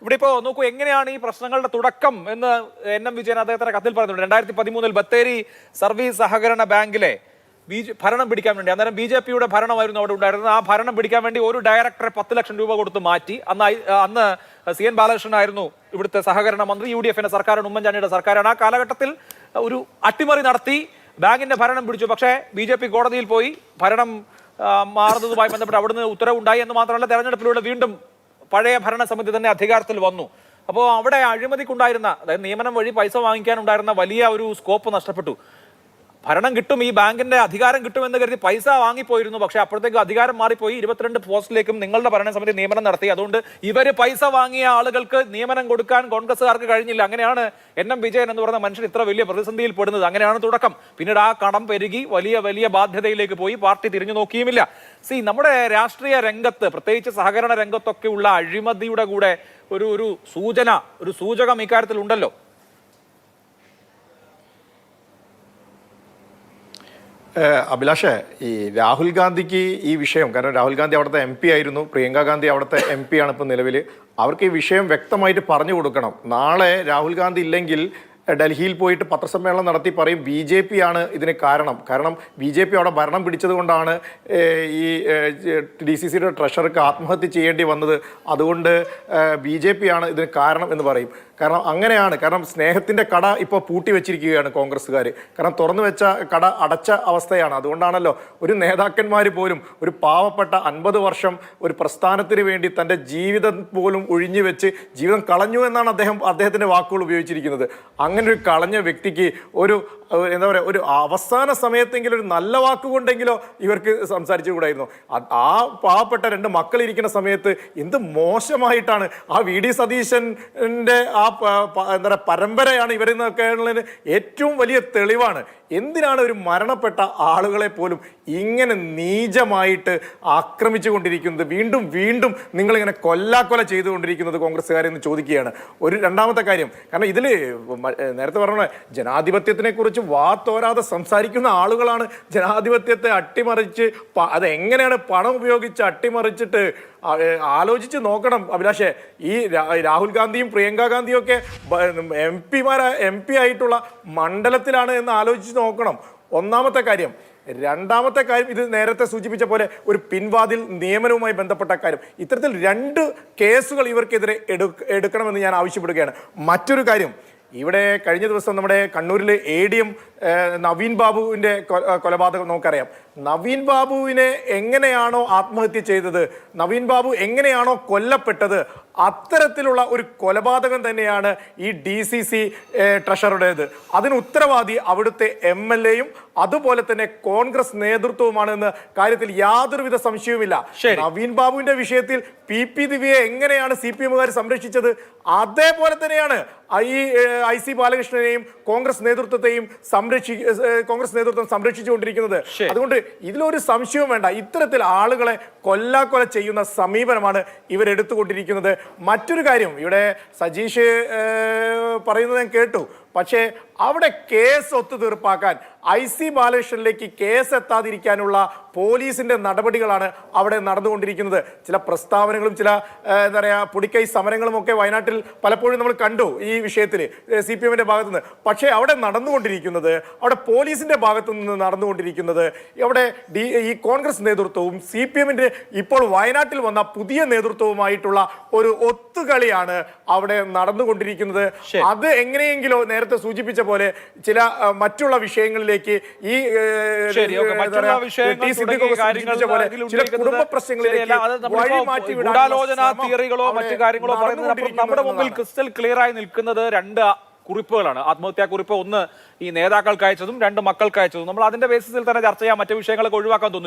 ഇവിടെ ഇപ്പോൾ നോക്കൂ എങ്ങനെയാണ് ഈ പ്രശ്നങ്ങളുടെ തുടക്കം എന്ന് NM വിജയൻ അദ്ദേഹത്തിന്റെ കത്തിൽ പറയുന്നുണ്ട്. 2013 ബത്തേരി സർവീസ് സഹകരണ ബാങ്കിലെ ഭരണം പിടിക്കാൻ വേണ്ടി, അന്നേരം BJP-യുടെ ഭരണമായിരുന്നു അവിടെ ഉണ്ടായിരുന്നത്. ആ ഭരണം പിടിക്കാൻ വേണ്ടി ഒരു ഡയറക്ടറെ 10 ലക്ഷം രൂപ കൊടുത്ത് മാറ്റി. അന്ന് CN ബാലകൃഷ്ണനായിരുന്നു ഇവിടുത്തെ സഹകരണ മന്ത്രി. UDF-ന്റെ സർക്കാരാണ്, ഉമ്മൻചാണ്ടിയുടെ സർക്കാരാണ്. ആ കാലഘട്ടത്തിൽ ഒരു അട്ടിമറി നടത്തി ബാങ്കിന്റെ ഭരണം പിടിച്ചു. പക്ഷേ BJP കോടതിയിൽ പോയി ഭരണം മാറുന്നതുമായി ബന്ധപ്പെട്ട് അവിടുന്ന് ഉത്തരവുണ്ടായി എന്ന് മാത്രമല്ല, തെരഞ്ഞെടുപ്പിലൂടെ വീണ്ടും പഴയ ഭരണസമിതി തന്നെ അധികാരത്തിൽ വന്നു. അപ്പോൾ അവിടെ അഴിമതിക്കുണ്ടായിരുന്ന, അതായത് നിയമനം വഴി പൈസ വാങ്ങിക്കാനുണ്ടായിരുന്ന വലിയ ഒരു സ്കോപ്പ് നഷ്ടപ്പെട്ടു. ഭരണം കിട്ടും, ഈ ബാങ്കിന്റെ അധികാരം കിട്ടുമെന്ന് കരുതി പൈസ വാങ്ങിപ്പോയിരുന്നു. പക്ഷെ അപ്പോഴത്തേക്ക് അധികാരം മാറിപ്പോയി. 22 പോസ്റ്റിലേക്കും നിങ്ങളുടെ ഭരണസമിതി നിയമനം നടത്തി. അതുകൊണ്ട് ഇവര് പൈസ വാങ്ങിയ ആളുകൾക്ക് നിയമനം കൊടുക്കാൻ കോൺഗ്രസ്സുകാർക്ക് കഴിഞ്ഞില്ല. അങ്ങനെയാണ് NM വിജയൻ എന്ന് പറയുന്ന മനുഷ്യൻ ഇത്ര വലിയ പ്രതിസന്ധിയിൽ പെടുന്നത്. അങ്ങനെയാണ് തുടക്കം. പിന്നീട് ആ കടം പെരുകി വലിയ വലിയ ബാധ്യതയിലേക്ക് പോയി. പാർട്ടി തിരിഞ്ഞു നോക്കിയുമില്ല. നമ്മുടെ രാഷ്ട്രീയ രംഗത്ത്, പ്രത്യേകിച്ച് സഹകരണ രംഗത്തൊക്കെ ഉള്ള അഴിമതിയുടെ കൂടെ ഒരു സൂചകം ഇക്കാര്യത്തിൽ ഉണ്ടല്ലോ. അഭിലാഷേ, ഈ രാഹുൽ ഗാന്ധിക്ക് ഈ വിഷയം, കാരണം രാഹുൽ ഗാന്ധി അവിടുത്തെ MP ആയിരുന്നു, പ്രിയങ്ക ഗാന്ധി അവിടുത്തെ MP ആണ് ഇപ്പോൾ നിലവിൽ. അവർക്ക് ഈ വിഷയം വ്യക്തമായിട്ട് പറഞ്ഞു കൊടുക്കണം. നാളെ രാഹുൽ ഗാന്ധി ഇല്ലെങ്കിൽ ഡൽഹിയിൽ പോയിട്ട് പത്രസമ്മേളനം നടത്തി പറയും BJP ആണ് ഇതിന് കാരണം BJP അവിടെ ഭരണം പിടിച്ചത് കൊണ്ടാണ് ഈ DCCയുടെ ട്രഷർക്ക് ആത്മഹത്യ ചെയ്യേണ്ടി വന്നത്, അതുകൊണ്ട് BJP ആണ് ഇതിന് കാരണം എന്ന് പറയും. കാരണം അങ്ങനെയാണ്. കാരണം സ്നേഹത്തിൻ്റെ കട ഇപ്പോൾ പൂട്ടി വെച്ചിരിക്കുകയാണ് കോൺഗ്രസ്സുകാർ. കാരണം തുറന്നു വെച്ച കട അടച്ച അവസ്ഥയാണ്. അതുകൊണ്ടാണല്ലോ ഒരു നേതാക്കന്മാർ പോലും, ഒരു പാവപ്പെട്ട 50 വർഷം ഒരു പ്രസ്ഥാനത്തിന് വേണ്ടി തൻ്റെ ജീവിതം പോലും ഒഴിഞ്ഞു വെച്ച് ജീവിതം കളഞ്ഞു എന്നാണ് അദ്ദേഹത്തിൻ്റെ വാക്കുകൾ ഉപയോഗിച്ചിരിക്കുന്നത്. അങ്ങനെ ഒരു കളഞ്ഞ വ്യക്തിക്ക് എന്താ പറയുക, ഒരു അവസാന സമയത്തെങ്കിലും ഒരു നല്ല വാക്കുകൊണ്ടെങ്കിലോ ഇവർക്ക് സംസാരിച്ചുകൂടായിരുന്നു. ആ പാവപ്പെട്ട 2 മക്കളിരിക്കുന്ന സമയത്ത് എന്ത് മോശമായിട്ടാണ് ആ VD സതീശൻ്റെ ആ എന്താ പറയുക പരമ്പരയാണ് ഇവരെന്നൊക്കെ ഉള്ളതിന് ഏറ്റവും വലിയ തെളിവാണ്. എന്തിനാണ് ഒരു മരണപ്പെട്ട ആളുകളെ പോലും ഇങ്ങനെ നീചമായിട്ട് ആക്രമിച്ചു കൊണ്ടിരിക്കുന്നത്, വീണ്ടും വീണ്ടും നിങ്ങളിങ്ങനെ കൊല്ലാക്കൊല ചെയ്തുകൊണ്ടിരിക്കുന്നത് കോൺഗ്രസ്സുകാരെന്ന് ചോദിക്കുകയാണ്. രണ്ടാമത്തെ കാര്യം, കാരണം ഇതിൽ നേരത്തെ പറഞ്ഞ ജനാധിപത്യത്തിനെ കുറിച്ച് വാത്തോരാതെ സംസാരിക്കുന്ന ആളുകളാണ് ജനാധിപത്യത്തെ അട്ടിമറിച്ച്, അതെങ്ങനെയാണ് പണം ഉപയോഗിച്ച് അട്ടിമറിച്ചിട്ട് ആലോചിച്ച് നോക്കണം അഭിലാഷേ. ഈ രാഹുൽ ഗാന്ധിയും പ്രിയങ്ക ഗാന്ധിയും ഒക്കെ MP ആയിട്ടുള്ള മണ്ഡലത്തിലാണ് എന്ന് ആലോചിച്ച് നോക്കണം. ഒന്നാമത്തെ കാര്യം. രണ്ടാമത്തെ കാര്യം, ഇത് നേരത്തെ സൂചിപ്പിച്ച പോലെ ഒരു പിൻവാതിൽ നിയമനവുമായി ബന്ധപ്പെട്ട കാര്യം. ഇത്തരത്തിൽ 2 കേസുകൾ ഇവർക്കെതിരെ എടുക്കണമെന്ന് ഞാൻ ആവശ്യപ്പെടുകയാണ്. മറ്റൊരു കാര്യം, ഇവിടെ കഴിഞ്ഞ ദിവസം നമ്മുടെ കണ്ണൂരിൽ ADM നവീൻ ബാബുവിൻ്റെ കൊലപാതകം നമുക്കറിയാം. നവീൻ ബാബുവിനെ എങ്ങനെയാണോ ആത്മഹത്യ ചെയ്തത്, നവീൻ ബാബു എങ്ങനെയാണോ കൊല്ലപ്പെട്ടത്, അത്തരത്തിലുള്ള ഒരു കൊലപാതകം തന്നെയാണ് ഈ DCC ട്രഷറുടേത്. അതിന് ഉത്തരവാദി അവിടുത്തെ MLA-യും അതുപോലെ തന്നെ കോൺഗ്രസ് നേതൃത്വവുമാണെന്ന കാര്യത്തിൽ യാതൊരുവിധ സംശയവുമില്ല. നവീൻ ബാബുവിന്റെ വിഷയത്തിൽ PP ദിവ്യയെ എങ്ങനെയാണ് CPM-കാർ സംരക്ഷിച്ചത്, അതേപോലെ തന്നെയാണ് ഈ IC ബാലകൃഷ്ണനെയും കോൺഗ്രസ് നേതൃത്വത്തെയും കോൺഗ്രസ് നേതൃത്വം സംരക്ഷിച്ചുകൊണ്ടിരിക്കുന്നത്. അതുകൊണ്ട് ഇതിലൊരു സംശയവും വേണ്ട. ഇത്തരത്തിൽ ആളുകളെ കൊല്ലാക്കൊല ചെയ്യുന്ന സമീപനമാണ് ഇവരെടുത്തുകൊണ്ടിരിക്കുന്നത്. മറ്റൊരു കാര്യം, ഇവിടെ സജീഷ് പറയുന്നത് ഞാൻ കേട്ടു. പക്ഷേ അവിടെ കേസ് ഒത്തുതീർപ്പാക്കാൻ IC ബാലകൃഷ്ണനിലേക്ക് കേസ് എത്താതിരിക്കാനുള്ള പോലീസിന്റെ നടപടികളാണ് അവിടെ നടന്നുകൊണ്ടിരിക്കുന്നത്. ചില പ്രസ്താവനകളും ചില എന്താ പറയുക പൊടിക്കൈ സമരങ്ങളും ഒക്കെ വയനാട്ടിൽ പലപ്പോഴും നമ്മൾ കണ്ടു ഈ വിഷയത്തിൽ CPM-ന്റെ ഭാഗത്തു നിന്ന്. പക്ഷേ അവിടെ നടന്നുകൊണ്ടിരിക്കുന്നത്, അവിടെ പോലീസിന്റെ ഭാഗത്തു നിന്ന് നടന്നുകൊണ്ടിരിക്കുന്നത്, അവിടെ ഈ കോൺഗ്രസ് നേതൃത്വവും CPM-ന്റെ ഇപ്പോൾ വയനാട്ടിൽ വന്ന പുതിയ നേതൃത്വവുമായിട്ടുള്ള ഒരു ഒത്തുകളിയാണ് അവിടെ നടന്നുകൊണ്ടിരിക്കുന്നത്. അത് എങ്ങനെയെങ്കിലോ നേരത്തെ സൂചിപ്പിച്ച പോലെ ചില മറ്റുള്ള വിഷയങ്ങളിലേക്ക് ഈ ചില കുടുംബ പ്രശ്നങ്ങളിലേക്ക് വഴി മാറ്റി തിയറികളോ മറ്റു കാര്യങ്ങളോ പറയുന്നത് നമ്മുടെ മുമ്പിൽ ക്രിസ്റ്റൽ ക്ലിയർ ആയി നിൽക്കുന്നത് 2 കുറിപ്പുകളാണ്. ആത്മഹത്യാ കുറിപ്പ് ഒന്ന് ഈ നേതാക്കൾക്ക് അയച്ചതും 2 മക്കൾക്ക് അയച്ചതും. നമ്മൾ അതിന്റെ ബേസിസിൽ തന്നെ ചർച്ച ചെയ്യാം. മറ്റു വിഷയങ്ങളൊക്കെ ഒഴിവാക്കാൻ തോന്നുന്നു.